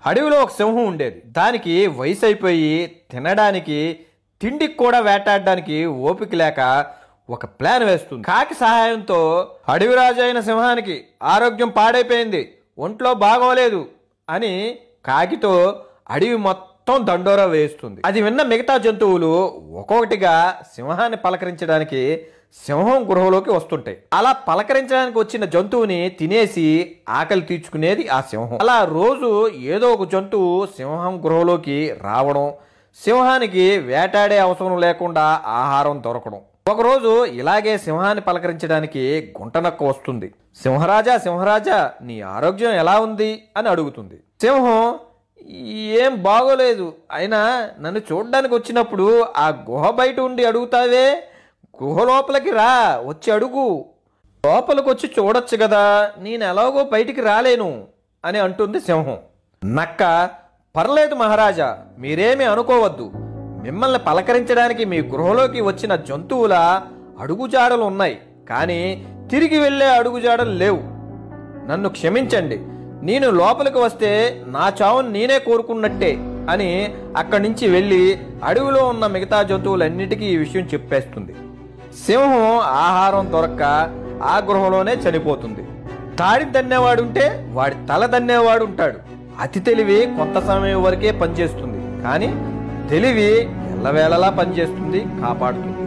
అడవిలో ఒక సింహం ఉండేది. దానికి వయసు అయిపోయి తినడానికి తిండికి కూడా వేటాడడానికి ఓపిక లేక ఒక ప్లాన్ వేస్తుంది. కాకి సహాయంతో అడవి రాజు అయిన సింహానికి ఆరోగ్యం పాడైపోయింది, ఒంట్లో బాగోలేదు అని కాకితో అడవి మొత్తం దండోరా వేస్తుంది. అది విన్న మిగతా జంతువులు ఒక్కొక్కటిగా సింహాన్ని పలకరించడానికి సింహం గృహలోకి వస్తుంటాయి. అలా పలకరించడానికి వచ్చిన జంతువుని తినేసి ఆకలి తీర్చుకునేది ఆ సింహం. అలా రోజు ఏదో ఒక జంతువు సింహం గృహలోకి రావడం, సింహానికి వేటాడే అవసరం లేకుండా ఆహారం దొరకడం. ఒకరోజు ఇలాగే సింహాన్ని పలకరించడానికి గుంటనక్క వస్తుంది. సింహరాజా, సింహరాజా, నీ ఆరోగ్యం ఎలా ఉంది అని అడుగుతుంది. సింహం, ఏం బాగోలేదు, అయినా నన్ను చూడడానికి వచ్చినప్పుడు ఆ గుహ బయట ఉండి అడుగుతావే, గుహ లోపలికి రా, వచ్చి అడుగు, లోపలికి వచ్చి చూడొచ్చు కదా, నేను ఎలాగో బయటికి రాలేను అని అంటుంది సింహం. నక్క, పర్లేదు మహారాజా, మీరేమీ అనుకోవద్దు, మిమ్మల్ని పలకరించడానికి మీ గృహలోకి వచ్చిన జంతువుల అడుగుజాడలు ఉన్నాయి, కానీ తిరిగి వెళ్ళే అడుగుజాడలు లేవు, నన్ను క్షమించండి, నేను లోపలికి వస్తే నా చావును నేనే కోరుకున్నట్టే అని అక్కడి నుంచి వెళ్ళి అడవిలో ఉన్న మిగతా జంతువులన్నిటికీ ఈ విషయం చెప్పేస్తుంది. సింహం ఆహారం దొరక్క ఆ గృహలోనే చనిపోతుంది. తాడిని తన్నేవాడుంటే వాడి తల తన్నేవాడు ఉంటాడు. అతి తెలివి కొంత సమయం వరకే పనిచేస్తుంది, కానీ తెలివి ఎల్లవేళలా పనిచేస్తుంది, కాపాడుతుంది.